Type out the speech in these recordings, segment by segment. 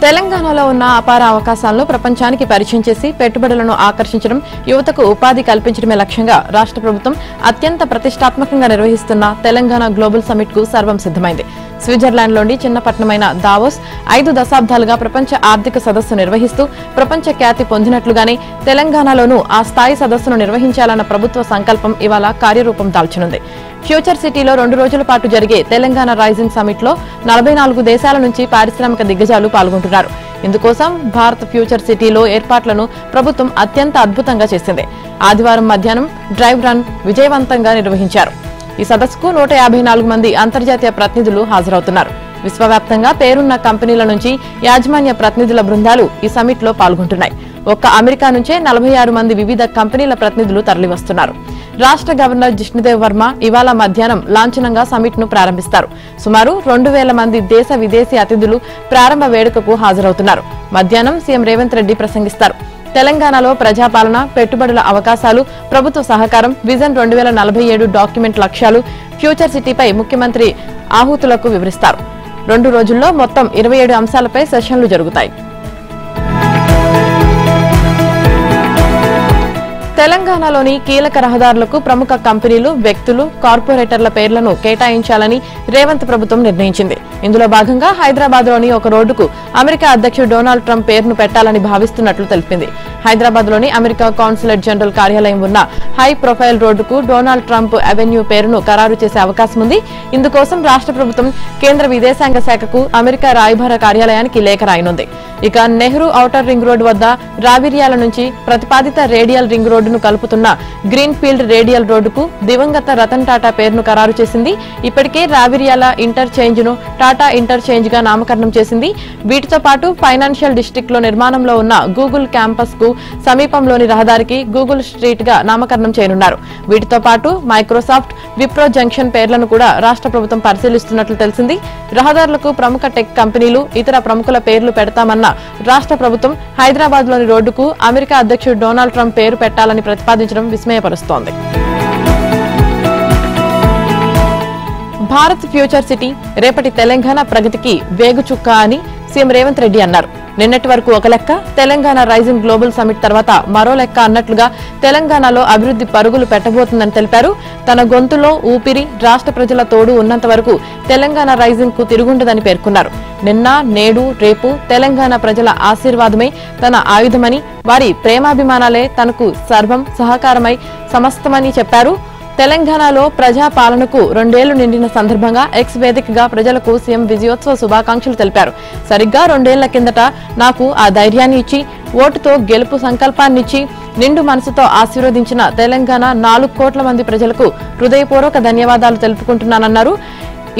తెలంగాణలో ఉన్న అపార అవకాశాలను ప్రపంచానికి పరిచయం చేసి పెట్టుబడులను ఆకర్షించడం, యువతకు ఉపాధి కల్పించడమే లక్ష్యంగా రాష్ట్ర ప్రభుత్వం అత్యంత ప్రతిష్టాత్మకంగా నిర్వహిస్తున్న తెలంగాణ గ్లోబల్ సమిట్ కు సర్వం సిద్ధమైంది. స్విట్జర్లాండ్లోని చిన్న పట్టణమైన దావోస్ 5 దశాబ్దాలుగా ప్రపంచ ఆర్థిక సదస్సు నిర్వహిస్తూ ప్రపంచ ఖ్యాతి పొందినట్లుగానే తెలంగాణలోనూ ఆ స్థాయి సదస్సును నిర్వహించాలన్న ప్రభుత్వ సంకల్పం ఇవాళ కార్యరూపం దాల్చనుంది. ఫ్యూచర్ సిటీలో 2 రోజుల పాటు జరిగే తెలంగాణ రైజింగ్ సమిట్ లో 44 దేశాల నుంచి పారిశ్రామిక దిగ్గజాలు పాల్గొంటున్నారు. ఇందుకోసం భారత్ ఫ్యూచర్ సిటీలో ఏర్పాట్లను ప్రభుత్వం అత్యంత అద్భుతంగా చేసింది. ఆదివారం మధ్యాహ్నం డ్రైవ్ రన్ విజయవంతంగా నిర్వహించారు. ఈ సదస్సుకు 154 మంది అంతర్జాతీయ ప్రతినిధులు హాజరవుతున్నారు. విశ్వవ్యాప్తంగా పేరున్న కంపెనీల నుంచి యాజమాన్య ప్రతినిధుల బృందాలు ఈ సమిట్ లో పాల్గొంటున్నాయి. ఒక్క అమెరికా నుంచే 46 మంది వివిధ కంపెనీల ప్రతినిధులు తరలివస్తున్నారు. రాష్ట్ర గవర్నర్ జిష్ణుదేవ్ వర్మ ఇవాళ మధ్యాహ్నం లాంఛనంగా సమిట్ ను ప్రారంభిస్తారు. సుమారు 2000 మంది దేశ విదేశీ అతిథులు ప్రారంభ వేడుకకు హాజరవుతున్నారు. మధ్యాహ్నం సీఎం రేవంత్ రెడ్డి ప్రసంగిస్తారు. తెలంగాణలో ప్రజాపాలన, పెట్టుబడుల అవకాశాలు, ప్రభుత్వ సహకారం, విజన్ 2047 డాక్యుమెంట్ లక్ష్యాలు, ఫ్యూచర్ సిటీపై ముఖ్యమంత్రి ఆహుతులకు వివరిస్తారు. 2 రోజుల్లో మొత్తం 27 అంశాలపై సెషన్లు జరుగుతాయి. తెలంగాణలోని కీలక రహదారులకు ప్రముఖ కంపెనీలు, వ్యక్తులు, కార్పొరేటర్ల పేర్లను కేటాయించాలని రేవంత్ ప్రభుత్వం నిర్ణయించింది. ఇందులో భాగంగా హైదరాబాద్ లోని ఒక రోడ్డుకు అమెరికా అధ్యక్షుడు డొనాల్డ్ ట్రంప్ పేరును పెట్టాలని భావిస్తున్నట్లు తెలిపింది. హైదరాబాద్ లోని అమెరికా కాన్సులేట్ జనరల్ కార్యాలయం ఉన్న హై ప్రొఫైల్ రోడ్డుకు డొనాల్డ్ ట్రంప్ అవెన్యూ పేరును ఖరారు చేసే అవకాశం ఉంది. ఇందుకోసం రాష్ట్ర ప్రభుత్వం కేంద్ర విదేశాంగ శాఖకు అమెరికా రాయబార కార్యాలయానికి లేఖ రాయనుంది. ఇక నెహ్రూ ఔటర్ రింగ్ రోడ్డు వద్ద రావిర్యాల నుంచి ప్రతిపాదిత రేడియల్ రింగ్ రోడ్డును కలుపుతున్న గ్రీన్ ఫీల్డ్ రేడియల్ రోడ్డుకు దివంగత రతన్ టాటా పేరును ఖరారు చేసింది. ఇప్పటికే రావిర్యాల ఇంటర్చేంజ్ ను టాటా ఇంటర్చేంజ్ గా నామకరణం చేసింది. వీటితో పాటు ఫైనాన్షియల్ డిస్ట్రిక్ట్ లో నిర్మాణంలో ఉన్న గూగుల్ క్యాంపస్ కు సమీపంలోని రహదారికి గూగుల్ స్ట్రీట్ గా నామకరణం చేయనున్నారు. వీటితో పాటు మైక్రోసాఫ్ట్, విప్రో జంక్షన్ పేర్లను కూడా రాష్ట్ర ప్రభుత్వం పరిశీలిస్తున్నట్లు తెలిసింది. రహదారులకు ప్రముఖ టెక్ కంపెనీలు, ఇతర ప్రముఖుల పేర్లు పెడతామన్న రాష్ట్ర ప్రభుత్వం హైదరాబాద్ లోని రోడ్డుకు అమెరికా అధ్యక్షుడు డొనాల్డ్ ట్రంప్ పేరు పెట్టాలని ప్రతిపాదించడం విస్మయపరుస్తోంది. భారత్ ఫ్యూచర్ సిటీ రేపటి తెలంగాణ ప్రగతికి వేగుచుక్క అని సీఎం రేవంత్ రెడ్డి అన్నారు. నిన్నటి వరకు ఒక లెక్క, తెలంగాణ రైజింగ్ గ్లోబల్ సమిట్ తర్వాత మరో లెక్క అన్నట్లుగా తెలంగాణలో అభివృద్ధి పరుగులు పెట్టబోతుందని తెలిపారు. తన గొంతులో ఊపిరి, రాష్ట్ర ప్రజల తోడు ఉన్నంత వరకు తెలంగాణ రైజింగ్ కు తిరుగుండదని పేర్కొన్నారు. నిన్న, నేడు, రేపు తెలంగాణ ప్రజల ఆశీర్వాదమే తన ఆయుధమని, వారి ప్రేమాభిమానాలే తనకు సర్వం, సహకారమై సమస్తమని చెప్పారు. తెలంగాణలో ప్రజా పాలనకు 2 ఏళ్లు నిండిన సందర్భంగా ఎక్స్ వేదికగా ప్రజలకు సీఎం విజయోత్సవ శుభాకాంక్షలు తెలిపారు. సరిగ్గా 2 ఏళ్ల కిందట నాకు ఆ ధైర్యాన్ని ఇచ్చి, ఓటుతో గెలుపు సంకల్పాన్నిచ్చి, నిండు మనసుతో ఆశీర్వదించిన తెలంగాణ 4 కోట్ల మంది ప్రజలకు హృదయపూర్వక ధన్యవాదాలు తెలుపుకుంటున్నానన్నారు.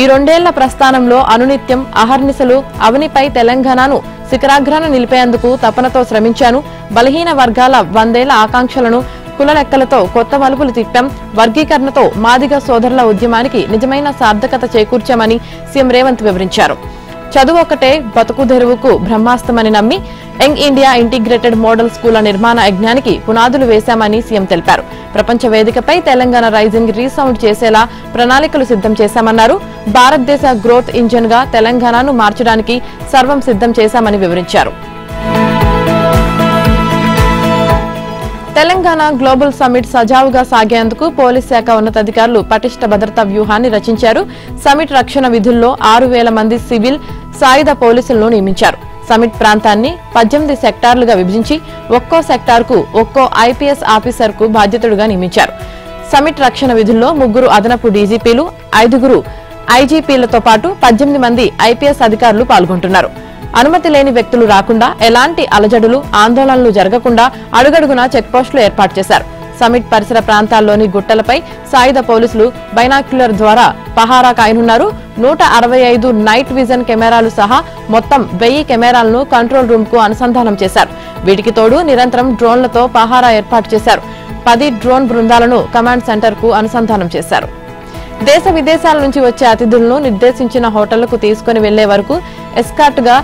ఈ 2 ఏళ్ల ప్రస్థానంలో అనునిత్యం అహర్నిశలు అవనిపై తెలంగాణను శిఖరాగ్రాన నిలిపేందుకు తపనతో శ్రమించాను. బలహీన వర్గాల 100 ఏళ్ల ఆకాంక్షలను కుల లెక్కలతో కొత్త మలుపులు తిప్పాం. వర్గీకరణతో మాదిగ సోదరుల ఉద్యమానికి నిజమైన సార్థకత చేకూర్చామని సీఎం రేవంత్ వివరించారు. చదువు ఒకటే బతుకు తెరువుకు బ్రహ్మాస్త్రమని నమ్మి యంగ్ ఇండియా ఇంటిగ్రేటెడ్ మోడల్ స్కూళ్ల నిర్మాణ యజ్ఞానికి పునాదులు వేశామని సీఎం తెలిపారు. ప్రపంచ వేదికపై తెలంగాణ రైజింగ్ రీసౌండ్ చేసేలా ప్రణాళికలు సిద్ధం చేశామన్నారు. భారతదేశ గ్రోత్ ఇంజిన్ గా తెలంగాణను మార్చడానికి సర్వం సిద్ధం చేశామని వివరించారు. తెలంగాణ గ్లోబల్ సమిట్ సజావుగా సాగేందుకు పోలీస్ శాఖ ఉన్నతాధికారులు పటిష్ట భద్రతా వ్యూహాన్ని రచించారు. సమిట్ రక్షణ విధుల్లో 6000 మంది సివిల్, సాయుధ పోలీసులను నియమించారు. సమిట్ ప్రాంతాన్ని 18 సెక్టార్లుగా విభజించి ఒక్కో సెక్టార్కు ఒక్కో ఐపీఎస్ ఆఫీసర్కు బాధ్యతలుగా నియమించారు. సమిట్ రక్షణ విధుల్లో 3 అదనపు డీజీపీలు, 5 ఐజీపీలతో పాటు 18 మంది ఐపీఎస్ అధికారులు పాల్గొంటున్నారు. అనుమతి లేని వ్యక్తులు రాకుండా, ఎలాంటి అలజడులు, ఆందోళనలు జరగకుండా అడుగడుగునా చెక్పోస్టులు ఏర్పాటు చేశారు. సమిట్ పరిసర ప్రాంతాల్లోని గుట్టలపై సాయుధ పోలీసులు బైనాక్యులర్ ద్వారా పహారా కాయనున్నారు. 165 నైట్ విజన్ కెమెరాలు సహా మొత్తం 1000 కెమెరాలను కంట్రోల్ రూమ్ కు అనుసంధానం చేశారు. వీటికి తోడు నిరంతరం డ్రోన్లతో పహారా ఏర్పాటు చేశారు. 10 డ్రోన్ బృందాలను కమాండ్ సెంటర్ కు అనుసంధానం చేశారు. దేశ విదేశాల నుంచి వచ్చే అతిథులను నిర్దేశించిన హోటళ్లకు తీసుకుని వెళ్లే వరకు ఎస్కార్ట్ గా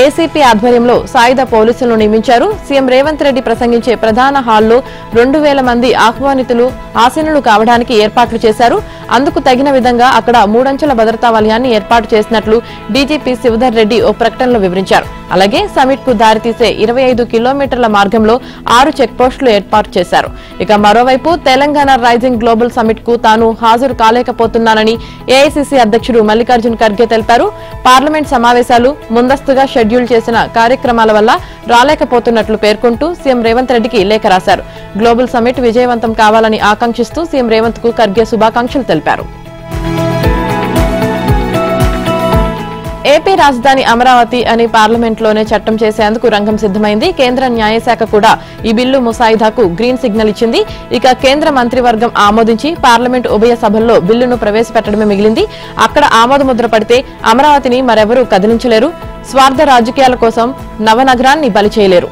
ఏసీపీ ఆధ్వర్యంలో సాయుధ పోలీసులను నియమించారు. సీఎం రేవంత్ రెడ్డి ప్రసంగించే ప్రధాన హాల్లో 2000 మంది ఆహ్వానితులు ఆసీనులు కావడానికి ఏర్పాట్లు చేశారు. అందుకు తగిన విధంగా అక్కడ 3 అంచెల భద్రతా వలయాన్ని ఏర్పాటు చేసినట్లు డీజీపీ శివధర్ రెడ్డి ఓ ప్రకటనలో వివరించారు. అలాగే సమిట్ కు దారితీసే 25 కిలోమీటర్ల మార్గంలో 6 చెక్ పోస్టులు ఏర్పాటు చేశారు. ఇక మరోవైపు తెలంగాణ రైజింగ్ గ్లోబల్ సమిట్ కు తాను హాజరు కాలేకపోతున్నానని ఏఐసీసీ అధ్యక్షుడు మల్లికార్జున్ ఖర్గే తెలిపారు. పార్లమెంట్ సమావేశాలు ముందస్తుగా షెడ్యూల్ చేసిన కార్యక్రమాల వల్ల రాలేకపోతున్నట్లు పేర్కొంటూ సీఎం రేవంత్ రెడ్డికి లేఖ రాశారు. గ్లోబల్ సమిట్ విజయవంతం కావాలని ఆకాంక్షిస్తూ సీఎం రేవంత్ కు ఖర్గే శుభాకాంక్షలు తెలిపారు. ఏపీ రాజధాని అమరావతి అని పార్లమెంట్లోనే చట్టం చేసేందుకు రంగం సిద్దమైంది. కేంద్ర న్యాయశాఖ కూడా ఈ బిల్లు ముసాయిదాకు గ్రీన్ సిగ్నల్ ఇచ్చింది. ఇక కేంద్ర మంత్రివర్గం ఆమోదించి పార్లమెంట్ ఉభయ సభల్లో బిల్లును ప్రవేశపెట్టడమే మిగిలింది. అక్కడ ఆమోదముద్ర పడితే అమరావతిని మరెవరూ కదిలించలేరు. స్వార్థ రాజకీయాల కోసం నవనగరాన్ని బలి చేయలేరు.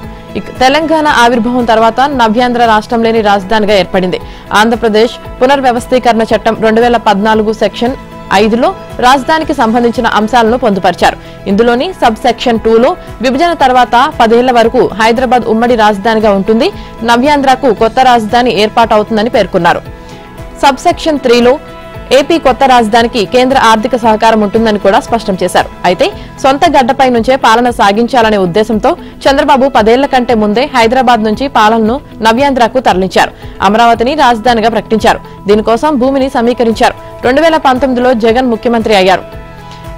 తెలంగాణ ఆవిర్భావం తర్వాత నవ్యాంధ్ర రాష్ట్రం లేని రాజధానిగా ఏర్పడింది. ఆంధ్రప్రదేశ్ పునర్వ్యవస్థీకరణ చట్టం 2014 సెక్షన్ 5లో రాజధానికి సంబంధించిన అంశాలను పొందుపరిచారు. ఇందులోని సబ్ సెక్షన్ 2లో విభజన తర్వాత 10 ఏళ్ల వరకు హైదరాబాద్ ఉమ్మడి రాజధానిగా ఉంటుంది. నవ్యాంధ్రకు కొత్త రాజధాని ఏర్పాటవుతుందని పేర్కొన్నారు. సబ్ సెక్షన్ 3లో ఏపీ కొత్త రాజధానికి కేంద్ర ఆర్థిక సహకారం ఉంటుందని కూడా స్పష్టం చేశారు. అయితే సొంత గడ్డపై నుంచే పాలన సాగించాలనే ఉద్దేశంతో చంద్రబాబు 10 ఏళ్ల కంటే ముందే హైదరాబాద్ నుంచి పాలనను నవ్యాంధ్రకు తరలించారు. అమరావతిని రాజధానిగా ప్రకటించారు. దీనికోసం భూమిని సమీకరించారు. 2019లో జగన్ ముఖ్యమంత్రి అయ్యారు.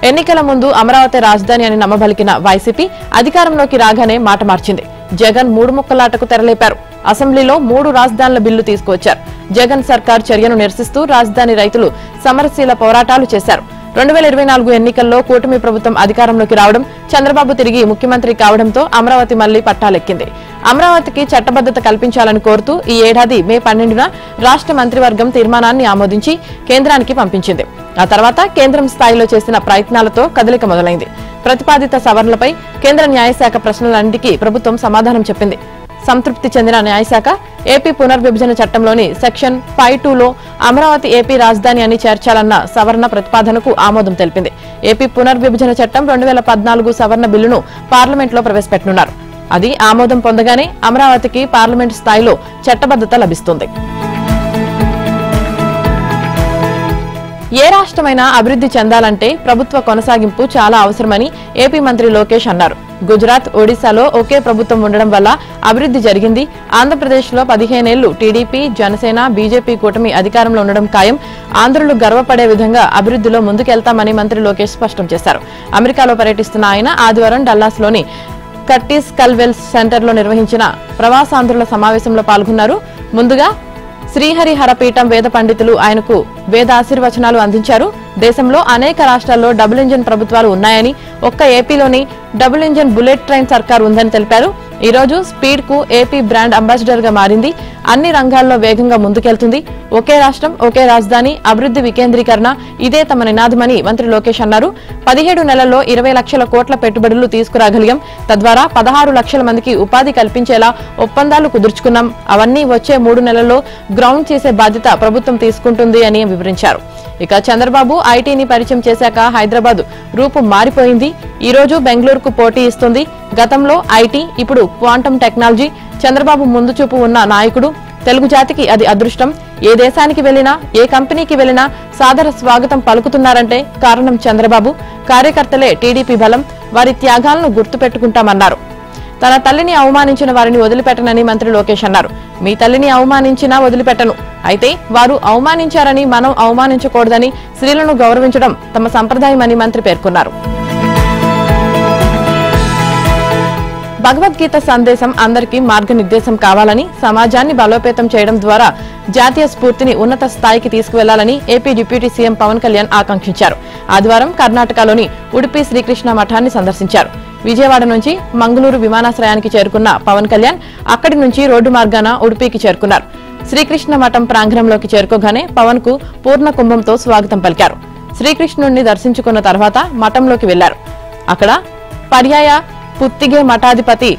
ఎన్నికల ముందు అమరావతి రాజధాని అని నమ్మబలికిన వైసీపీ అధికారంలోకి రాగానే మాట మార్చింది. జగన్ 3 ముక్కలాటకు తెరలేపారు. అసెంబ్లీలో 3 రాజధానుల బిల్లు తీసుకువచ్చారు. జగన్ సర్కార్ చర్యను నిరసిస్తూ రాజధాని రైతులు సమరశీల పోరాటాలు చేశారు. 2024 ఎన్నికల్లో కూటమి ప్రభుత్వం అధికారంలోకి రావడం, చంద్రబాబు తిరిగి ముఖ్యమంత్రి కావడంతో అమరావతి మళ్లీ పట్టాలెక్కింది. అమరావతికి చట్టబద్దత కల్పించాలని కోరుతూ ఈ ఏడాది మే 12న రాష్ట్ర మంత్రివర్గం తీర్మానాన్ని ఆమోదించి కేంద్రానికి పంపించింది. ఆ తర్వాత కేంద్రం స్థాయిలో చేసిన ప్రయత్నాలతో కదలిక మొదలైంది. ప్రతిపాదిత సవరణలపై కేంద్ర న్యాయశాఖ ప్రశ్నలన్నింటికీ ప్రభుత్వం సమాధానం చెప్పింది. సంతృప్తి చెందిన న్యాయశాఖ ఏపీ పునర్విభజన చట్టంలోని సెక్షన్ 5(2)లో అమరావతి ఏపీ రాజధాని అని చేర్చాలన్న సవరణ ప్రతిపాదనకు ఆమోదం తెలిపింది. ఏపీ పునర్విభజన చట్టం 2014 సవరణ బిల్లును పార్లమెంట్లో ప్రవేశపెట్టనున్నారు. అది ఆమోదం పొందగానే అమరావతికి పార్లమెంట్ స్థాయిలో చట్టబద్దత లభిస్తుంది. ఏ రాష్ట్రమైనా అభివృద్ధి చెందాలంటే ప్రభుత్వ కొనసాగింపు చాలా అవసరమని ఏపీ మంత్రి లోకేష్ అన్నారు. గుజరాత్, ఒడిశాలో ఒకే ప్రభుత్వం ఉండడం వల్ల అభివృద్ధి జరిగింది. ఆంధ్రప్రదేశ్లో 15 ఏళ్లు టీడీపీ, జనసేన, బీజేపీ కూటమి అధికారంలో ఉండడం ఖాయం. ఆంధ్రులు గర్వపడే విధంగా అభివృద్ధిలో ముందుకెళ్తామని మంత్రి లోకేష్ స్పష్టం చేశారు. అమెరికాలో పర్యటిస్తున్న ఆయన ఆదివారం డల్లాస్లోని కర్టిస్ కల్వెల్స్ సెంటర్లో నిర్వహించిన ప్రవాసాంధ్రుల సమావేశంలో పాల్గొన్నారు. ముందుగా శ్రీహరిహరపీఠం వేద పండితులు ఆయనకు వేద ఆశీర్వచనాలు అందించారు. దేశంలో అనేక రాష్ట్రాల్లో డబుల్ ఇంజిన్ ప్రభుత్వాలు ఉన్నాయని, ఒక్క ఏపీలోని డబుల్ ఇంజిన్ బుల్లెట్ ట్రైన్ సర్కార్ ఉందని తెలిపారు. ఈ రోజు స్పీడ్ కు ఏపీ బ్రాండ్ అంబాసిడర్ గా మారింది. అన్ని రంగాల్లో వేగంగా ముందుకెళ్తుంది. ఒకే రాష్ట్రం, ఒకే రాజధాని, అభివృద్ధి వికేంద్రీకరణ ఇదే తమ నినాదమని మంత్రి లోకేష్ అన్నారు. 17 నెలల్లో 20 లక్షల కోట్ల పెట్టుబడులు తీసుకురాగలిగాం. తద్వారా 16 లక్షల మందికి ఉపాధి కల్పించేలా ఒప్పందాలు కుదుర్చుకున్నాం. అవన్నీ వచ్చే 3 నెలల్లో గ్రౌండ్ చేసే బాధ్యత ప్రభుత్వం తీసుకుంటుంది అని వివరించారు. ఇక చంద్రబాబు ఐటీని పరిచయం చేశాక హైదరాబాద్ రూపు మారిపోయింది. ఈ రోజు బెంగళూరుకు పోటీ ఇస్తుంది. గతంలో ఐటీ, ఇప్పుడు క్వాంటమ్ టెక్నాలజీ. చంద్రబాబు ముందు చూపు ఉన్న నాయకుడు. తెలుగు జాతికి అది అదృష్టం. ఏ దేశానికి వెళ్లినా, ఏ కంపెనీకి వెళ్లినా సాదర స్వాగతం పలుకుతున్నారంటే కారణం చంద్రబాబు. కార్యకర్తలే టీడీపీ బలం. వారి త్యాగాలను గుర్తుపెట్టుకుంటామన్నారు. తన తల్లిని అవమానించిన వారిని వదిలిపెట్టనని మంత్రి లోకేష్ అన్నారు. మీ తల్లిని అవమానించినా వదిలిపెట్టను. అయితే వారు అవమానించారని మనం అవమానించకూడదని, స్త్రీలను గౌరవించడం తమ సంప్రదాయమని మంత్రి పేర్కొన్నారు. భగవద్గీత సందేశం అందరికీ మార్గనిర్దేశం కావాలని, సమాజాన్ని బలోపేతం చేయడం ద్వారా జాతీయ స్ఫూర్తిని ఉన్నత స్థాయికి తీసుకువెళ్లాలని AP deputy CM Pawan Kalyan ఆకాంక్షించారు. ఆదివారం కర్ణాటకలోని ఉడిపి శ్రీకృష్ణ మఠాన్ని సందర్శించారు. విజయవాడ నుంచి మంగళూరు విమానాశ్రయానికి చేరుకున్న పవన్ కళ్యాణ్ అక్కడి నుంచి రోడ్డు మార్గాన ఉడిపికి చేరుకున్నారు. శ్రీకృష్ణ మఠం ప్రాంగణంలోకి చేరుకోగానే పవన్ కు పూర్ణ కుంభంతో స్వాగతం పలికారు. శ్రీకృష్ణుణ్ణి దర్శించుకున్న తర్వాత మఠంలోకి వెళ్లారు. అక్కడ పర్యాయ పుత్తిగే మఠాధిపతి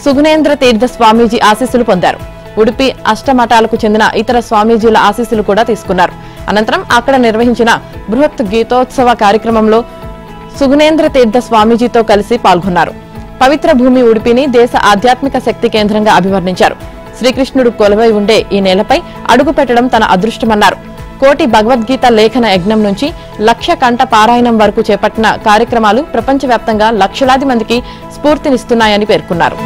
సుగుణేంద్ర తీర్థ స్వామీజీ ఆశీస్సులు పొందారు. ఉడిపి అష్టమఠాలకు చెందిన ఇతర స్వామీజీల ఆశీస్సులు కూడా తీసుకున్నారు. అనంతరం అక్కడ నిర్వహించిన బృహత్ గీతోత్సవ కార్యక్రమంలో సుగుణేంద్ర తీర్థ స్వామీజీతో కలిసి పాల్గొన్నారు. పవిత్ర భూమి ఉడిపిని దేశ ఆధ్యాత్మిక శక్తి కేంద్రంగా అభివర్ణించారు. శ్రీకృష్ణుడు కొలువై ఉండే ఈ నేలపై అడుగు పెట్టడం తన అదృష్టమన్నారు. కోటి భగవద్గీత లేఖన యజ్ఞం నుంచి లక్ష కంఠ పారాయణం వరకు చేపట్టిన కార్యక్రమాలు ప్రపంచవ్యాప్తంగా లక్షలాది మందికి స్ఫూర్తినిస్తున్నాయని పేర్కొన్నారు.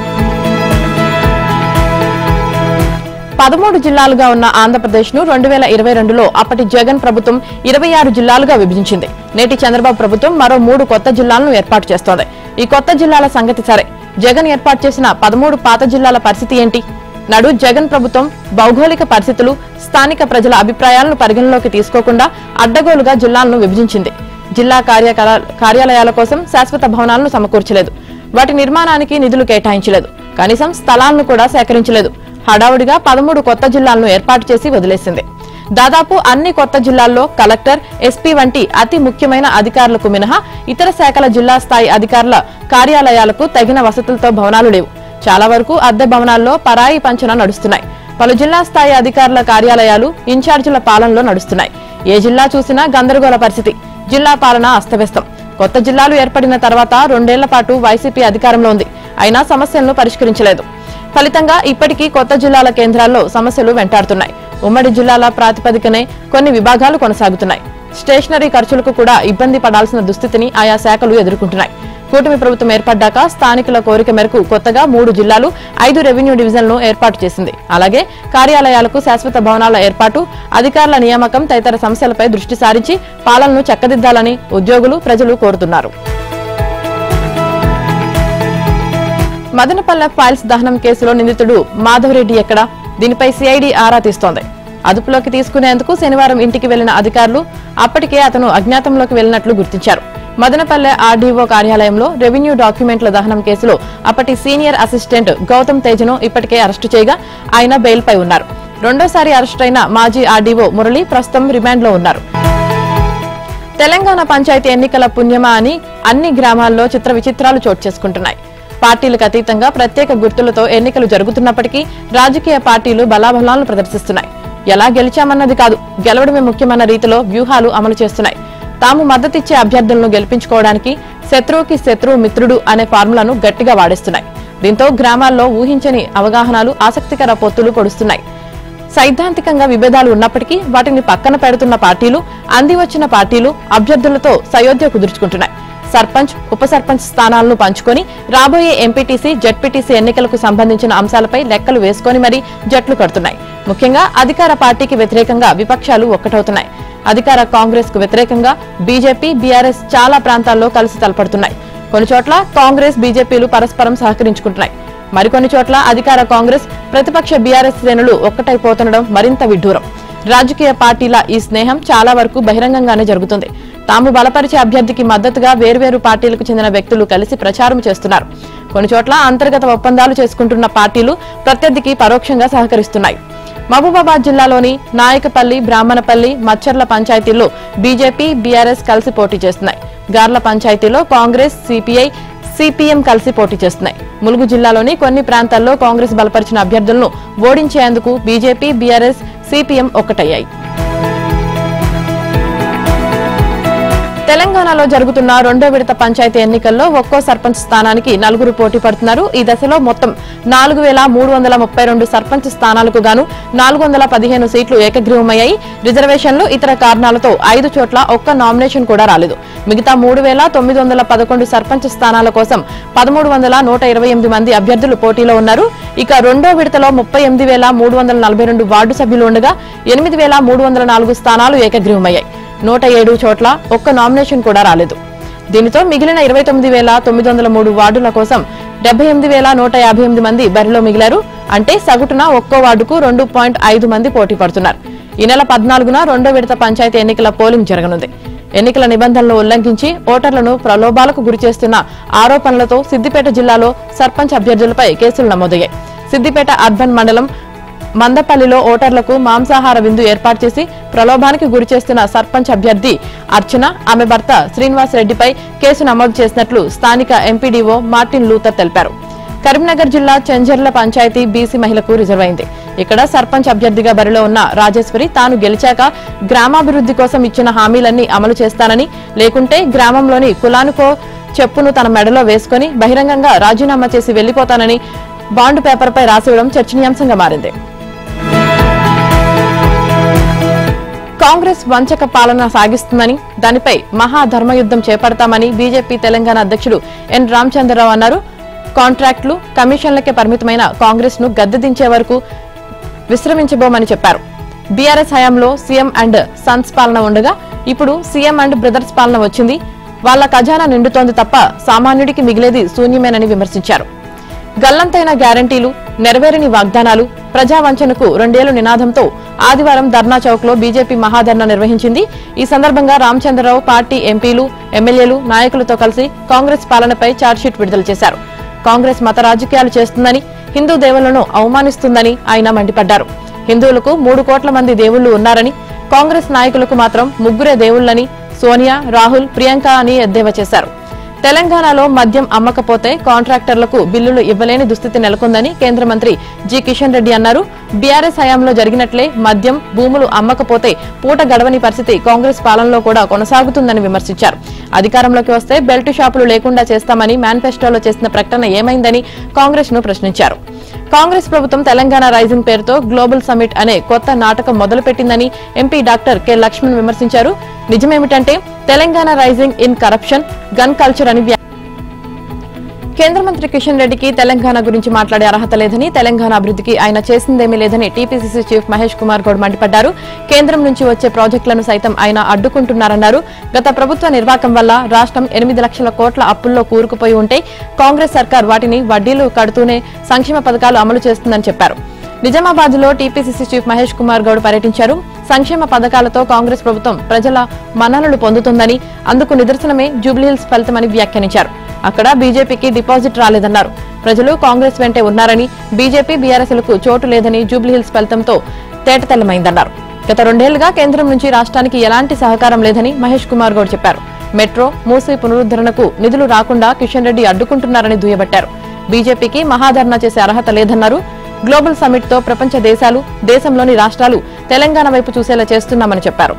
13 జిల్లాలుగా ఉన్న ఆంధ్రప్రదేశ్ ను 2022లో అప్పటి జగన్ ప్రభుత్వం 26 జిల్లాలుగా విభజించింది. నేటి చంద్రబాబు ప్రభుత్వం మరో 3 కొత్త జిల్లాలను ఏర్పాటు చేస్తోంది. ఈ కొత్త జిల్లాల సంగతి సరే, జగన్ ఏర్పాటు చేసిన 13 పాత జిల్లాల పరిస్థితి ఏంటి? నాడు జగన్ ప్రభుత్వం భౌగోళిక పరిస్థితులు, స్థానిక ప్రజల అభిప్రాయాలను పరిగణలోకి తీసుకోకుండా అడ్డగోలుగా జిల్లాలను విభజించింది. జిల్లా కార్యాలయాల కోసం శాశ్వత భవనాలను సమకూర్చలేదు. వాటి నిర్మాణానికి నిధులు కేటాయించలేదు. కనీసం స్థలాలను కూడా సేకరించలేదు. హడావుడిగా 13 కొత్త జిల్లాలను ఏర్పాటు చేసి వదిలేసింది. దాదాపు అన్ని కొత్త జిల్లాల్లో కలెక్టర్, ఎస్పీ వంటి అతి ముఖ్యమైన అధికారులకు మినహా ఇతర శాఖల జిల్లా స్థాయి అధికారుల కార్యాలయాలకు తగిన వసతులతో భవనాలు లేవు. చాలా వరకు అద్దె భవనాల్లో పరాయి పంచన నడుస్తున్నాయి. పలు జిల్లా స్థాయి అధికారుల కార్యాలయాలు ఇన్ఛార్జీల పాలనలో నడుస్తున్నాయి. ఏ జిల్లా చూసినా గందరగోళ పరిస్థితి. జిల్లా పాలన అస్తవ్యస్తం. కొత్త జిల్లాలు ఏర్పడిన తర్వాత 2 ఏళ్ల పాటు వైసీపీ అధికారంలో ఉంది. అయినా సమస్యలను పరిష్కరించలేదు. ఫలితంగా ఇప్పటికీ కొత్త జిల్లాల కేంద్రాల్లో సమస్యలు వెంటాడుతున్నాయి. ఉమ్మడి జిల్లాల ప్రాతిపదికనే కొన్ని విభాగాలు కొనసాగుతున్నాయి. స్టేషనరీ ఖర్చులకు కూడా ఇబ్బంది పడాల్సిన దుస్థితిని ఆయా శాఖలు ఎదుర్కొంటున్నాయి. కూటమి ప్రభుత్వం ఏర్పడ్డాక స్థానికుల కోరిక మేరకు కొత్తగా 3 జిల్లాలు, 5 రెవెన్యూ డివిజన్లను ఏర్పాటు చేసింది. అలాగే కార్యాలయాలకు శాశ్వత భవనాల ఏర్పాటు, అధికారుల నియామకం తదితర సమస్యలపై దృష్టి సారించి పాలనను చక్కదిద్దాలని ఉద్యోగులు, ప్రజలు కోరుతున్నారు. మదనపల్లె ఫైల్స్ దహనం కేసులో నిందితుడు మాధవరెడ్డి ఎక్కడా? దీనిపై సిఐడి ఆరా తీస్తోంది. అదుపులోకి తీసుకునేందుకు శనివారం ఇంటికి వెళ్లిన అధికారులు అప్పటికే అతను అజ్ఞాతంలోకి వెళ్లినట్లు గుర్తించారు. మదనపల్లె ఆర్డీఓ కార్యాలయంలో రెవెన్యూ డాక్యుమెంట్ల దహనం కేసులో అప్పటి సీనియర్ అసిస్టెంట్ గౌతమ్ తేజ్ను ఇప్పటికే అరెస్టు చేయగా ఆయన బెయిల్పై ఉన్నారు. రెండోసారి అరెస్టైన మాజీ ఆర్డీఓ మురళి ప్రస్తుతం రిమాండ్లో ఉన్నారు. తెలంగాణ పంచాయతీ ఎన్నికల పుణ్యమా అని అన్ని గ్రామాల్లో చిత్ర విచిత్రాలు చోటు చేసుకుంటున్నాయి. పార్టీలకు అతీతంగా ప్రత్యేక గుర్తులతో ఎన్నికలు జరుగుతున్నప్పటికీ రాజకీయ పార్టీలు బలాబలాలను ప్రదర్శిస్తున్నాయి. ఎలా గెలిచామన్నది కాదు, గెలవడమే ముఖ్యమైన రీతిలో వ్యూహాలు అమలు చేస్తున్నాయి. తాము మద్దతిచ్చే అభ్యర్థులను గెలిపించుకోవడానికి శత్రువుకి శత్రువు మిత్రుడు అనే ఫార్ములాను గట్టిగా వాడేస్తున్నాయి. దీంతో గ్రామాల్లో ఊహించని అవగాహనలు, ఆసక్తికర పొత్తులు పొడుస్తున్నాయి. సైద్ధాంతికంగా విభేదాలు ఉన్నప్పటికీ వాటిని పక్కన పెడుతున్న పార్టీలు, అంది వచ్చిన పార్టీలు అభ్యర్థులతో సయోధ్య కుదుర్చుకుంటున్నాయి. సర్పంచ్, ఉప సర్పంచ్ స్థానాలను పంచుకొని రాబోయే ఎంపీటీసీ, జడ్పీటీసీ ఎన్నికలకు సంబంధించిన అంశాలపై లెక్కలు వేసుకొని మరీ జట్లు కడుతున్నాయి. ముఖ్యంగా అధికార పార్టీకి వ్యతిరేకంగా విపక్షాలు ఒక్కటవుతున్నాయి. అధికార కాంగ్రెస్ కు వ్యతిరేకంగా బీజేపీ, బీఆర్ఎస్ చాలా ప్రాంతాల్లో కలిసి తలపడుతున్నాయి. కొన్ని చోట్ల కాంగ్రెస్, బీజేపీలు పరస్పరం సహకరించుకుంటున్నాయి. మరికొన్ని చోట్ల అధికార కాంగ్రెస్, ప్రతిపక్ష బీఆర్ఎస్ శ్రేణులు ఒక్కటైపోతుండడం మరింత విడ్డూరం. రాజకీయ పార్టీల ఈ స్నేహం చాలా వరకు బహిరంగంగానే జరుగుతుంది. తాము బలపరిచే అభ్యర్థికి మద్దతుగా వేర్వేరు పార్టీలకు చెందిన వ్యక్తులు కలిసి ప్రచారం చేస్తున్నారు. కొన్ని చోట్ల అంతర్గత ఒప్పందాలు చేసుకుంటున్న పార్టీలు ప్రత్యర్థికి పరోక్షంగా సహకరిస్తున్నాయి. మహబూబాబాద్ జిల్లాలోని నాయకపల్లి, బ్రాహ్మణపల్లి, మచ్చర్ల పంచాయతీల్లో బీజేపీ, బీఆర్ఎస్ కలిసి పోటీ చేస్తున్నాయి. గార్ల పంచాయతీలో కాంగ్రెస్, సిపిఐ, సిపిఎం కలిసి పోటీ చేస్తున్నాయి. ములుగు జిల్లాలోని కొన్ని ప్రాంతాల్లో కాంగ్రెస్ బలపరిచిన అభ్యర్థులను ఓడించేందుకు బీజేపీ, బీఆర్ఎస్, సిపిఎం ఒక్కటయ్యాయి. తెలంగాణలో జరుగుతున్న 2వ విడత పంచాయతీ ఎన్నికల్లో ఒక్కో సర్పంచ్ స్థానానికి 4 పోటీ పడుతున్నారు. ఈ దశలో మొత్తం 4332 సర్పంచ్ స్థానాలకు గాను 415 సీట్లు ఏకగ్రీవమయ్యాయి. రిజర్వేషన్లు, ఇతర కారణాలతో 5 చోట్ల ఒక్క నామినేషన్ కూడా రాలేదు. మిగతా 3911 సర్పంచ్ స్థానాల కోసం 13,128 మంది అభ్యర్థులు పోటీలో ఉన్నారు. ఇక 2వ విడతలో 38,342 వార్డు సభ్యులు ఉండగా 8,304 స్థానాలు ఏకగ్రీవమయ్యాయి. 107 చోట్ల ఒక్క నామినేషన్ కూడా రాలేదు. దీనితో మిగిలిన 29,903 వార్డుల కోసం 78,158 మంది బరిలో మిగిలారు. అంటే సగటున ఒక్కో వార్డుకు 2.5 మంది పోటీ పడుతున్నారు. ఈ నెల 14న 2వ విడత పంచాయతీ ఎన్నికల పోలింగ్ జరగనుంది. ఎన్నికల నిబంధనలను ఉల్లంఘించి ఓటర్లను ప్రలోభాలకు గురిచేస్తున్న ఆరోపణలతో సిద్దిపేట జిల్లాలో సర్పంచ్ అభ్యర్థులపై కేసులు నమోదయ్యాయి. సిద్దిపేట అర్బన్ మండలం మందపల్లిలో ఓటర్లకు మాంసాహార విందు ఏర్పాటు చేసి ప్రలోభానికి గురిచేస్తున్న సర్పంచ్ అభ్యర్థి అర్చన, ఆమె భర్త శ్రీనివాస్ రెడ్డిపై కేసు నమోదు చేసినట్లు స్థానిక ఎంపీడీఓ మార్టిన్ లూథర్ తెలిపారు. కరీంనగర్ జిల్లా చెంజర్ల పంచాయతీ బీసీ మహిళకు రిజర్వ్ అయింది. ఇక్కడ సర్పంచ్ అభ్యర్థిగా బరిలో ఉన్న రాజేశ్వరి తాను గెలిచాక గ్రామాభివృద్ధి కోసం ఇచ్చిన హామీలన్నీ అమలు చేస్తానని, లేకుంటే గ్రామంలోని కులానికో చెప్పును తన మెడలో వేసుకుని బహిరంగంగా రాజీనామా చేసి వెళ్లిపోతానని బాండ్ పేపర్పై రాసివ్వడం చర్చనీయాంశంగా మారింది. కాంగ్రెస్ వంచక పాలన సాగిస్తుందని, దానిపై మహాధర్మయుద్ధం చేపడతామని బీజేపీ తెలంగాణ అధ్యక్షుడు ఎన్ రామచంద్రరావు అన్నారు. కాంట్రాక్టులు, కమిషన్లకే పరిమితమైన కాంగ్రెస్ ను గద్దెదించే వరకు విశ్రమించబోమని చెప్పారు. బీఆర్ఎస్ హయాంలో సీఎం అండ్ సన్స్ పాలన ఉండగా ఇప్పుడు సీఎం అండ్ బ్రదర్స్ పాలన వచ్చింది. వాళ్ల ఖజానా నిండుతోంది తప్ప సామాన్యుడికి మిగిలేది శూన్యమేనని విమర్శించారు. గల్లంతైన గ్యారంటీలు, నెరవేరని వాగ్దానాలు, ప్రజావంచనకు 2 ఏళ్ల నినాదంతో ఆదివారం ధర్నా చౌక్ లో బీజేపీ మహాధర్నా నిర్వహించింది. ఈ సందర్భంగా రామచంద్రరావు పార్టీ ఎంపీలు, ఎమ్మెల్యేలు, నాయకులతో కలిసి కాంగ్రెస్ పాలనపై ఛార్జ్షీట్ విడుదల చేశారు. కాంగ్రెస్ మత రాజకీయాలు చేస్తుందని, హిందూ దేవుళ్లను అవమానిస్తుందని ఆయన మండిపడ్డారు. హిందువులకు 3 కోట్ల మంది దేవుళ్లు ఉన్నారని, కాంగ్రెస్ నాయకులకు మాత్రం 3 దేవుళ్లని సోనియా, రాహుల్, ప్రియాంక అని ఎద్దేవా చేశారు. తెలంగాణలో మద్యం అమ్మకపోతే కాంట్రాక్టర్లకు బిల్లులు ఇవ్వలేని దుస్థితి నెలకొందని కేంద్ర మంత్రి జి కిషన్ రెడ్డి అన్నారు. బీఆర్ఎస్ హయాంలో జరిగినట్లే మద్యం, భూములు అమ్మకపోతే పూట గడవని పరిస్థితి కాంగ్రెస్ పాలనలో కూడా కొనసాగుతుందని విమర్శించారు. అధికారంలోకి వస్తే బెల్ట్ షాపులు లేకుండా చేస్తామని మేనిఫెస్టోలో చేసిన ప్రకటన ఏమైందని కాంగ్రెస్ ను ప్రశ్నించారు. కాంగ్రెస్ ప్రభుత్వం తెలంగాణ రైజింగ్ పేరుతో గ్లోబల్ సమిట్ అనే కొత్త నాటకం మొదలుపెట్టిందని ఎంపీ డాక్టర్ కె లక్ష్మణ్ విమర్శించారు. నిజమేమిటంటే Telangana rising in corruption, gun culture అని. కేంద్ర మంత్రి కిషన్ రెడ్డికి తెలంగాణ గురించి మాట్లాడే అర్హత లేదని, తెలంగాణ అభివృద్ధికి ఆయన చేసిందేమీ లేదని టీపీసీసీ చీఫ్ మహేష్ కుమార్ గౌడ్ మండిపడ్డారు. కేంద్రం నుంచి వచ్చే ప్రాజెక్టులను సైతం ఆయన అడ్డుకుంటున్నారన్నారు. గత ప్రభుత్వ నిర్వాకం వల్ల రాష్ట్రం 8 లక్షల కోట్ల అప్పుల్లో కూరుకుపోయి ఉంటే కాంగ్రెస్ సర్కార్ వాటిని వడ్డీలు కడుతూనే సంక్షేమ పథకాలు అమలు చేస్తుందని చెప్పారు. నిజామాబాద్ లో టీపీసీసీ చీఫ్ మహేష్ కుమార్ గౌడ్ పర్యటించారు. సంక్షేమ పథకాలతో కాంగ్రెస్ ప్రభుత్వం ప్రజల మన్ననలు పొందుతుందని, అందుకు నిదర్శనమే జూబ్లీహిల్స్ ఫలితమని వ్యాఖ్యానించారు. అక్కడ బీజేపీకి డిపాజిట్ రాలేదన్నారు. ప్రజలు కాంగ్రెస్ వెంటే ఉన్నారని, బీజేపీ, బీఆర్ఎస్లకు చోటు లేదని జూబ్లీహిల్స్ ఫలితంతో తేటతెల్లమైందన్నారు. గత 2 ఏళ్లుగా కేంద్రం నుంచి రాష్ట్రానికి ఎలాంటి సహకారం లేదని మహేష్ కుమార్ గౌడ్ చెప్పారు. మెట్రో, మూసీ పునరుద్ధరణకు నిధులు రాకుండా కిషన్ రెడ్డి అడ్డుకుంటున్నారని దుయ్యబట్టారు. బీజేపీకి మహాధర్నా చేసే అర్హత లేదన్నారు. గ్లోబల్ సమిట్ తో ప్రపంచ దేశాలు, దేశంలోని రాష్ట్రాలు తెలంగాణ వైపు చూసేలా చేస్తున్నామని చెప్పారు.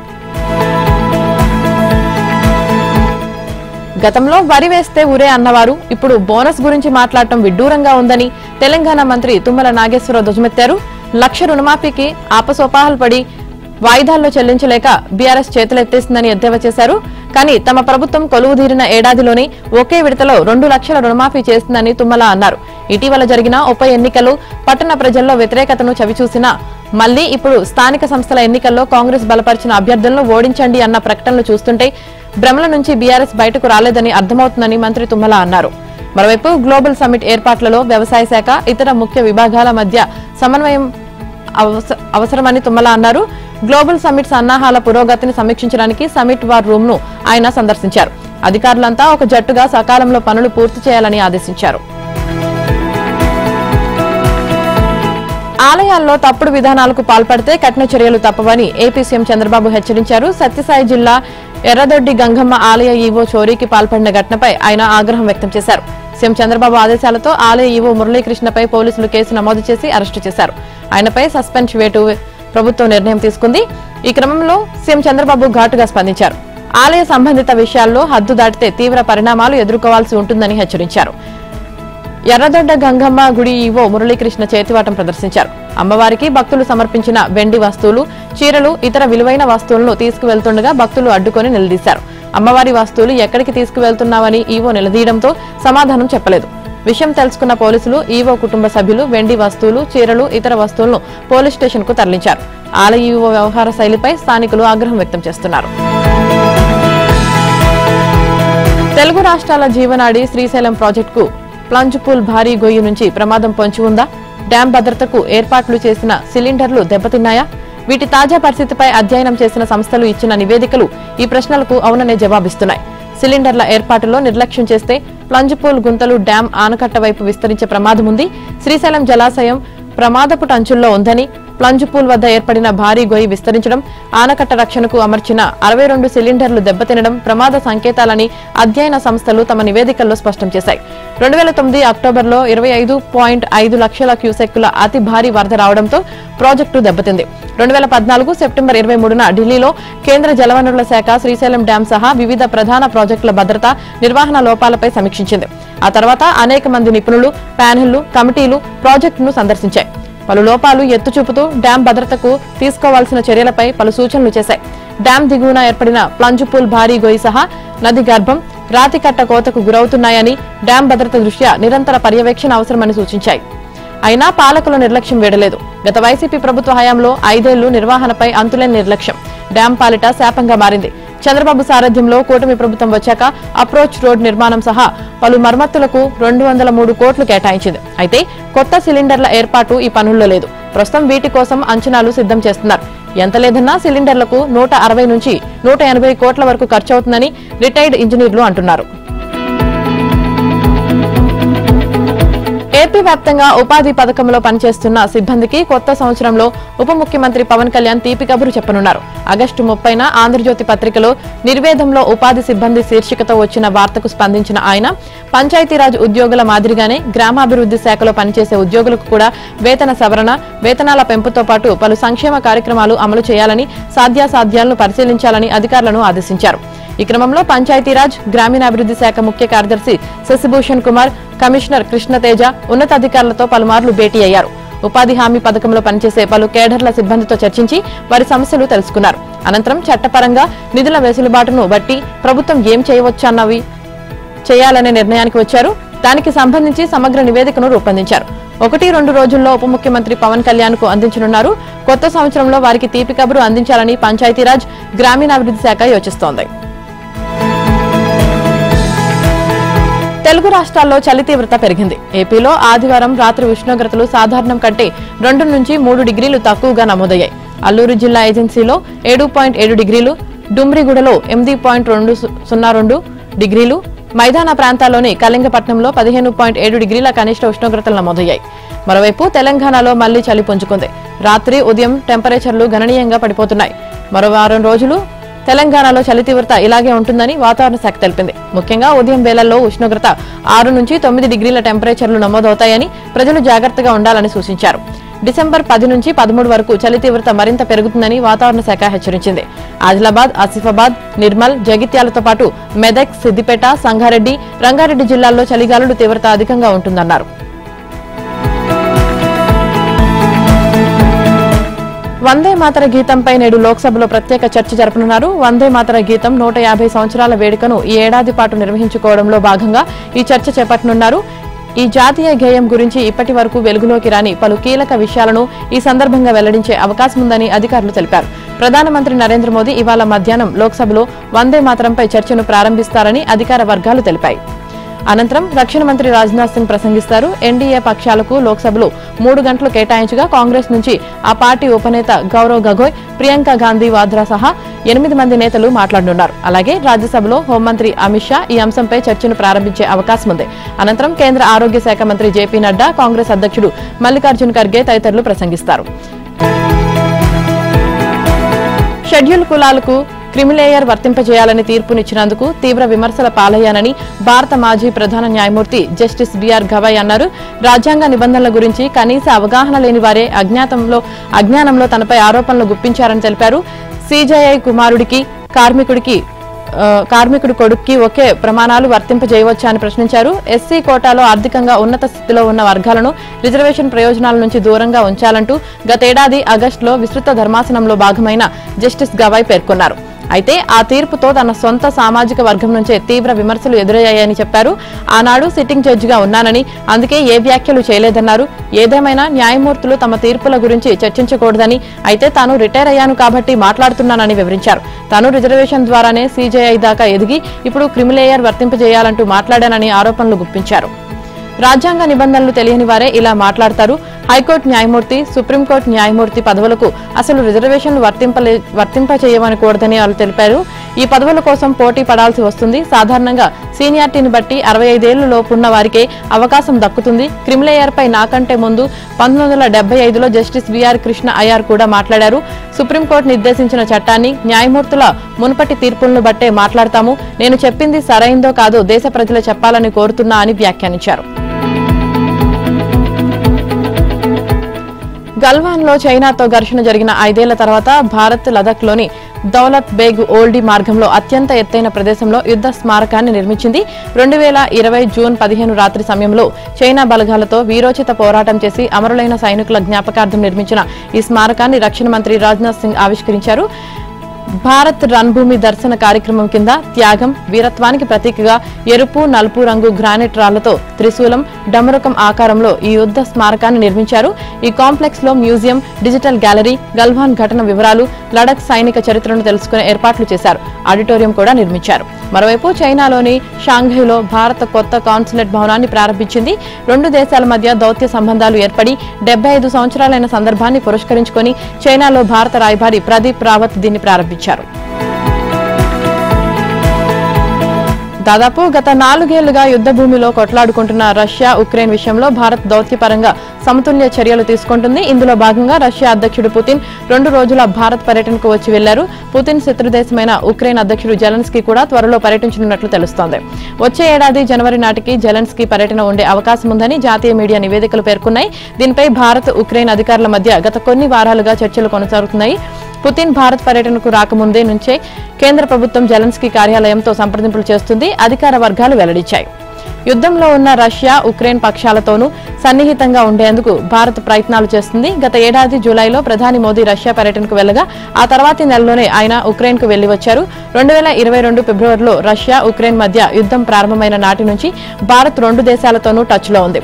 గతంలో వరి వేస్తే ఊరే అన్నవారు ఇప్పుడు బోనస్ గురించి మాట్లాడటం విడ్డూరంగా ఉందని తెలంగాణ మంత్రి తుమ్మల నాగేశ్వరరావు ధ్వజమెత్తారు. 1 లక్ష రుణమాఫీకి ఆపసోపాహలు పడి వాయిదాల్లో చెల్లించలేక బీఆర్ఎస్ చేతులెత్తేసిందని ఎద్దేవా చేశారు. కానీ తమ ప్రభుత్వం కొలువుదీరిన ఏడాదిలోనే ఒకే విడతలో 2 లక్షల రుణమాఫీ చేస్తుందని తుమ్మల అన్నారు. ఇటీవల జరిగిన ఉప ఎన్నికలు పట్టణ ప్రజల్లో వ్యతిరేకతను చవిచూసినా మళ్లీ ఇప్పుడు స్థానిక సంస్థల ఎన్నికల్లో కాంగ్రెస్ బలపరిచిన అభ్యర్థులను ఓడించండి అన్న ప్రకటనలు చూస్తుంటే భ్రమల నుంచి బీఆర్ఎస్ బయటకు రాలేదని అర్థమవుతుందని మంత్రి తుమ్మల అన్నారు. మరోవైపు గ్లోబల్ సమిట్ ఏర్పాట్లలో వ్యవసాయ శాఖ, ఇతర ముఖ్య విభాగాల మధ్య సమన్వయం అవసరమని తుమ్మల అన్నారు. గ్లోబల్ సమిట్ సన్నాహాల పురోగతిని సమీక్షించడానికి సమిట్ వార్ రూమ్ ను ఆయన సందర్శించారు. అధికారులంతా ఒక జట్టుగా సకాలంలో పనులు పూర్తి చేయాలని ఆదేశించారు. ఆలయాల్లో తప్పుడు విధానాలకు పాల్పడితే కఠిన చర్యలు తప్పవని ఏపీ సీఎం చంద్రబాబు హెచ్చరించారు. సత్యసాయి జిల్లా ఎర్రదొడ్డి గంగమ్మ ఆలయ ఈవో చోరీకి పాల్పడిన ఘటనపై ఆయన ఆగ్రహం వ్యక్తం చేశారు. సీఎం చంద్రబాబు ఆదేశాలతో ఆలయ ఈవో మురళీకృష్ణపై పోలీసులు కేసు నమోదు చేసి అరెస్టు చేశారు. ఆయనపై సస్పెన్స్ వేటు ప్రభుత్వం నిర్ణయం తీసుకుంది. ఈ క్రమంలో సీఎం చంద్రబాబు ఘాటుగా స్పందించారు. ఆలయ సంబంధిత విషయాల్లో హద్దు దాటితే తీవ్ర పరిణామాలు ఎదుర్కోవాల్సి ఉంటుందని హెచ్చరించారు. ఎర్రదొడ్డ గంగమ్మ గుడి ఈవో మురళీకృష్ణ చేతివాటం ప్రదర్శించారు. అమ్మవారికి భక్తులు సమర్పించిన వెండి వస్తువులు, చీరలు, ఇతర విలువైన వస్తువులను తీసుకువెళ్తుండగా భక్తులు అడ్డుకొని నిలదీశారు. అమ్మవారి వస్తువులు ఎక్కడికి తీసుకువెళ్తున్నావని ఈవో నిలదీయడంతో సమాధానం చెప్పలేదు. విషయం తెలుసుకున్న పోలీసులు ఈవో కుటుంబ సభ్యులు వెండి వస్తువులు, చీరలు, ఇతర వస్తువులను పోలీస్ స్టేషన్ కు తరలించారు. ఆలయ ఈవో వ్యవహార శైలిపై స్థానికులు ఆగ్రహం వ్యక్తం చేస్తున్నారు. తెలుగు రాష్ట్రాల జీవనాడి శ్రీశైలం ప్రాజెక్టుకు ప్లంజ్ పూల్ భారీ గొయ్యి నుంచి ప్రమాదం పొంచి ఉందా? డ్యాం భద్రతకు ఏర్పాట్లు చేసిన సిలిండర్లు దెబ్బతిన్నాయా? వీటి తాజా పరిస్థితిపై అధ్యయనం చేసిన సంస్థలు ఇచ్చిన నివేదికలు ఈ ప్రశ్నలకు అవుననే జవాబిస్తున్నాయి. సిలిండర్ల ఏర్పాటులో నిర్లక్ష్యం చేస్తే ప్లంజ్ పూల్ గుంతలు డ్యాం ఆనకట్ట వైపు విస్తరించే ప్రమాదం ఉంది. శ్రీశైలం జలాశయం ప్రమాదపు టంచుల్లో ఉందని, ప్లంజ్ పూల్ వద్ద ఏర్పడిన భారీ గొయ్యి విస్తరించడం, ఆనకట్ట రక్షణకు అమర్చిన 62 సిలిండర్లు దెబ్బతినడం ప్రమాద సంకేతాలని అధ్యయన సంస్థలు తమ నివేదికల్లో స్పష్టం చేశాయి. 2009 అక్టోబర్లో 25.5 లక్షల క్యూసెక్కుల అతి భారీ వరద రావడంతో ప్రాజెక్టు దెబ్బతింది. 2014 సెప్టెంబర్ 23న ఢిల్లీలో కేంద్ర జలవనరుల శాఖ శ్రీశైలం డ్యాం సహా వివిధ ప్రధాన ప్రాజెక్టుల భద్రత, నిర్వహణ లోపాలపై సమీక్షించింది. ఆ తర్వాత అనేక మంది నిపుణులు, ప్యానెళ్లు, కమిటీలు ప్రాజెక్టును సందర్శించాయి. పలు లోపాలు ఎత్తి చూపుతూ డ్యాం భద్రతకు తీసుకోవాల్సిన చర్యలపై పలు సూచనలు చేశాయి. డ్యాం దిగువన ఏర్పడిన ప్లంజుపూల్ భారీ గొయ్యి సహా నది గర్భం రాతికట్ట కోతకు గురవుతున్నాయని, డ్యాం భద్రత దృష్ట్యా నిరంతర పర్యవేక్షణ అవసరమని సూచించాయి. అయినా పాలకుల నిర్లక్ష్యం వీడలేదు. గత వైసీపీ ప్రభుత్వ హయాంలో 5 ఏళ్లు నిర్వహణపై అంతులేని నిర్లక్ష్యం డ్యాం పాలిట శాపంగా మారింది. చంద్రబాబు సారథ్యంలో కూటమి ప్రభుత్వం వచ్చాక అప్రోచ్ రోడ్ నిర్మాణం సహా పలు మరమ్మతులకు 203 కోట్లు కేటాయించింది. అయితే కొత్త సిలిండర్ల ఏర్పాటు ఈ పనుల్లో లేదు. ప్రస్తుతం వీటి కోసం అంచనాలు సిద్ధం చేస్తున్నారు. ఎంత లేదన్నా సిలిండర్లకు 160 నుంచి 180 కోట్ల వరకు ఖర్చవుతుందని రిటైర్డ్ ఇంజనీర్లు అంటున్నారు. ఏపీ వ్యాప్తంగా ఉపాధి పథకంలో పనిచేస్తున్న సిబ్బందికి కొత్త సంవత్సరంలో ఉప ముఖ్యమంత్రి పవన్ కళ్యాణ్ తీపి కబురు చెప్పనున్నారు. ఆగస్టు 30న ఆంధ్రజ్యోతి పత్రికలో నిర్వేదంలో ఉపాధి సిబ్బంది శీర్షికతో వచ్చిన వార్తకు స్పందించిన ఆయన, పంచాయతీరాజ్ ఉద్యోగుల మాదిరిగానే గ్రామాభివృద్ధి శాఖలో పనిచేసే ఉద్యోగులకు కూడా వేతన సవరణ, వేతనాల పెంపుతో పాటు పలు సంక్షేమ కార్యక్రమాలు అమలు చేయాలని, సాధ్యాసాధ్యాలను పరిశీలించాలని అధికారులను ఆదేశించారు. ఈ క్రమంలో పంచాయతీరాజ్, గ్రామీణాభివృద్ధి శాఖ ముఖ్య కార్యదర్శి శశిభూషణ్ కుమార్, కమిషనర్ కృష్ణతేజ ఉన్నతాధికారులతో పలుమార్లు భేటీ అయ్యారు. ఉపాధి హామీ పథకంలో పనిచేసే పలు కేడర్ల సిబ్బందితో చర్చించి వారి సమస్యలు తెలుసుకున్నారు. అనంతరం చట్టపరంగా నిధుల వెసులుబాటును బట్టి ప్రభుత్వం ఏం చేయవచ్చన్నవి చేయాలనే నిర్ణయానికి వచ్చారు. దానికి సంబంధించి సమగ్ర నివేదికను రూపొందించారు. 1-2 రోజుల్లో ఉప ముఖ్యమంత్రి పవన్ కళ్యాణ్ కు అందించనున్నారు. కొత్త సంవత్సరంలో వారికి తీపి కబురు అందించాలని పంచాయతీరాజ్, గ్రామీణాభివృద్ధి శాఖ యోచిస్తోంది. తెలుగు రాష్ట్రాల్లో చలి తీవ్రత పెరిగింది. ఏపీలో ఆదివారం రాత్రి ఉష్ణోగ్రతలు సాధారణం కంటే 2 నుంచి 3 డిగ్రీలు తక్కువగా నమోదయ్యాయి. అల్లూరు జిల్లా ఏజెన్సీలో 7.7 డిగ్రీలు, డుమ్రిగూడలో 8.202 డిగ్రీలు, మైదాన ప్రాంతాల్లోని కళింగపట్నంలో 15.7 డిగ్రీల కనిష్ట ఉష్ణోగ్రతలు నమోదయ్యాయి. మరోవైపు తెలంగాణలో మళ్లీ చలి పుంజుకుంది. రాత్రి, ఉదయం టెంపరేచర్లు గణనీయంగా పడిపోతున్నాయి. మరో వారం రోజులు తెలంగాణలో చలి తీవ్రత ఇలాగే ఉంటుందని వాతావరణ శాఖ తెలిపింది. ముఖ్యంగా ఉదయం వేళల్లో ఉష్ణోగ్రత 6 నుంచి 9 డిగ్రీల టెంపరేచర్లు నమోదవుతాయని ప్రజలు జాగ్రత్తగా ఉండాలని సూచించారు. డిసెంబర్ 10 నుంచి 13 వరకు చలి తీవ్రత మరింత పెరుగుతుందని వాతావరణ శాఖ హెచ్చరించింది. ఆదిలాబాద్, ఆసిఫాబాద్, నిర్మల్, జగిత్యాలతో పాటు మెదక్, సిద్దిపేట, సంగారెడ్డి, రంగారెడ్డి జిల్లాల్లో చలిగాలుల తీవ్రత అధికంగా ఉంటుందన్నారు. వందే మాతర గీతంపై నేడు లోక్సభలో ప్రత్యేక చర్చ జరపనున్నారు. వందే మాతర గీతం 150 సంవత్సరాల వేడుకను ఈ ఏడాది పాటు నిర్వహించుకోవడంలో భాగంగా ఈ చర్చ చేపట్టనున్నారు. ఈ జాతీయ గేయం గురించి ఇప్పటి వరకు వెలుగులోకి రాని పలు కీలక విషయాలను ఈ సందర్భంగా వెల్లడించే అవకాశం ఉందని అధికారులు తెలిపారు. ప్రధానమంత్రి నరేంద్ర మోదీ ఇవాళ మధ్యాహ్నం లోక్సభలో వందే మాతరంపై చర్చను ప్రారంభిస్తారని అధికార వర్గాలు తెలిపాయి. అనంతరం రక్షణ మంత్రి రాజ్నాథ్ సింగ్ ప్రసంగిస్తారు. ఎన్డీఏ పక్షాలకు లోక్సభలో 3 గంటలు కేటాయించగా కాంగ్రెస్ నుంచి ఆ పార్టీ ఉపనేత గౌరవ్ గగోయ్, ప్రియాంక గాంధీ వాద్రా సహా 8 మంది నేతలు మాట్లాడనున్నారు. అలాగే రాజ్యసభలో హోంమంత్రి అమిత్ షా ఈ అంశంపై చర్చను ప్రారంభించే అవకాశం ఉంది. అనంతరం కేంద్ర ఆరోగ్య శాఖ మంత్రి జేపీ నడ్డా, కాంగ్రెస్ అధ్యక్షుడు మల్లికార్జున్ ఖర్గే తదితరులు ప్రసంగిస్తారు. షెడ్యూల్ కులాలకు క్రిమిలేయర్ వర్తింపజేయాలని తీర్పునిచ్చినందుకు తీవ్ర విమర్శల పాలయ్యానని భారత మాజీ ప్రధాన న్యాయమూర్తి జస్టిస్ బిఆర్ గవాయ్ అన్నారు. రాజ్యాంగ నిబంధనల గురించి కనీస అవగాహన లేని వారే అజ్ఞానంలో తనపై ఆరోపణలు గుప్పించారని తెలిపారు. సీజేఐ కుమారుడికి, కార్మికుడి కొడుక్కి ఒకే ప్రమాణాలు వర్తింపజేయవచ్చా అని ప్రశ్నించారు. ఎస్సీ కోటాలో ఆర్థికంగా ఉన్నత స్థితిలో ఉన్న వర్గాలను రిజర్వేషన్ ప్రయోజనాల నుంచి దూరంగా ఉంచాలంటూ గతేడాది ఆగస్టులో విస్తృత ధర్మాసనంలో భాగమైన జస్టిస్ గవాయ్ పేర్కొన్నారు. అయితే ఆ తీర్పుతో తన సొంత సామాజిక వర్గం నుంచే తీవ్ర విమర్శలు ఎదురయ్యాయని చెప్పారు. ఆనాడు సిట్టింగ్ జడ్జిగా ఉన్నానని, అందుకే ఏ వ్యాఖ్యలు చేయలేదన్నారు. ఏదేమైనా న్యాయమూర్తులు తమ తీర్పుల గురించి చర్చించకూడదని, అయితే తాను రిటైర్ అయ్యాను కాబట్టి మాట్లాడుతున్నానని వివరించారు. తాను రిజర్వేషన్ ద్వారానే సీజేఐ దాకా ఎదిగి ఇప్పుడు క్రిమిలేయర్ వర్తింపజేయాలంటూ మాట్లాడానని ఆరోపణలు గుప్పించారు. రాజ్యాంగ నిబంధనలు తెలియని వారే ఇలా మాట్లాడతారు. హైకోర్టు న్యాయమూర్తి, సుప్రీంకోర్టు న్యాయమూర్తి పదవులకు అసలు రిజర్వేషన్లు వర్తింపచేయమనకూడదని వాళ్ళు తెలిపారు. ఈ పదవుల కోసం పోటీ పడాల్సి వస్తుంది. సాధారణంగా సీనియారిటీని బట్టి 65 ఏళ్ల లోపున్న వారికే అవకాశం దక్కుతుంది. క్రిమిలేయర్పై నాకంటే ముందు 1975లో జస్టిస్ విఆర్ కృష్ణ అయ్యార్ కూడా మాట్లాడారు. సుప్రీంకోర్టు నిర్దేశించిన చట్టాన్ని, న్యాయమూర్తుల మునుపటి తీర్పులను బట్టే మాట్లాడతాము. నేను చెప్పింది సరైందో కాదో దేశ ప్రజలు చెప్పాలని కోరుతున్నా అని వ్యాఖ్యానించారు. గల్వాన్లో చైనాతో ఘర్షణ జరిగిన 5 ఏళ్ల తర్వాత భారత్ లదాఖ్లోని దౌలత్ బేగ్ ఓల్డీ మార్గంలో అత్యంత ఎత్తైన ప్రదేశంలో యుద్ధ స్మారకాన్ని నిర్మించింది. 2020 జూన్ 15 రాత్రి సమయంలో చైనా బలగాలతో వీరోచిత పోరాటం చేసి అమరులైన సైనికుల జ్ఞాపకార్థం నిర్మించిన ఈ స్మారకాన్ని రక్షణ మంత్రి రాజ్నాథ్ సింగ్ ఆవిష్కరించారు. భారత్ రణభూమి దర్శన కార్యక్రమం కింద త్యాగం, వీరత్వానికి ప్రతీకగా ఎరుపు, నలుపు రంగు గ్రానైట్ రాళ్లతో త్రిశూలం, డమరుకం ఆకారంలో ఈ యుద్ధ స్మారకాన్ని నిర్మించారు. ఈ కాంప్లెక్స్ లో మ్యూజియం, డిజిటల్ గ్యాలరీ, గల్వాన్ ఘటన వివరాలు, లడఖ్ సైనిక చరిత్రను తెలుసుకునే ఏర్పాట్లు చేశారు. ఆడిటోరియం కూడా నిర్మించారు. మరోవైపు చైనాలోని షాంఘైలో భారత కొత్త కాన్సులేట్ భవనాన్ని ప్రారంభించింది. 2 దేశాల మధ్య దౌత్య సంబంధాలు ఏర్పడి 75 సంవత్సరాలైన సందర్భాన్ని పురస్కరించుకొని చైనాలో భారత రాయబారి ప్రదీప్ రావత్ దీన్ని ప్రారంభించారు. దాదాపు గత 4 ఏళ్లుగా యుద్ధ భూమిలో కొట్లాడుకుంటున్న రష్యా, ఉక్రెయిన్ విషయంలో భారత్ దౌత్యపరంగా సమతుల్య చర్యలు తీసుకుంటుంది. ఇందులో భాగంగా రష్యా అధ్యక్షుడు పుతిన్ 2 రోజుల భారత్ పర్యటనకు వచ్చి వెళ్లారు. పుతిన్ శత్రుదేశమైన ఉక్రెయిన్ అధ్యక్షుడు జెలెన్స్కీ కూడా త్వరలో పర్యటించనున్నట్లు తెలుస్తోంది. వచ్చే ఏడాది జనవరి నాటికి జెలెన్స్కీ పర్యటన ఉండే అవకాశం ఉందని జాతీయ మీడియా నివేదికలు పేర్కొన్నాయి. దీనిపై భారత్, ఉక్రెయిన్ అధికారుల మధ్య గత కొన్ని వారాలుగా చర్చలు కొనసాగుతున్నాయి. పుతిన్ భారత్ పర్యటనకు రాకముందే నుంచే కేంద్ర ప్రభుత్వం జెలెన్స్కీ కార్యాలయంతో సంప్రదింపులు చేస్తుంది, అధికార వర్గాలు వెల్లడించాయి. యుద్ధంలో ఉన్న రష్యా, ఉక్రెయిన్ పక్షాలతోనూ సన్నిహితంగా ఉండేందుకు భారత్ ప్రయత్నాలు చేస్తుంది. గత ఏడాది జూలైలో ప్రధాని మోదీ రష్యా పర్యటనకు వెళ్లగా ఆ తర్వాతి నెలలోనే ఆయన ఉక్రెయిన్కు వెళ్లి వచ్చారు. 2022 ఫిబ్రవరిలో రష్యా, ఉక్రెయిన్ మధ్య యుద్ధం ప్రారంభమైన నాటి నుంచి భారత్ 2 దేశాలతోనూ టచ్లో ఉంది.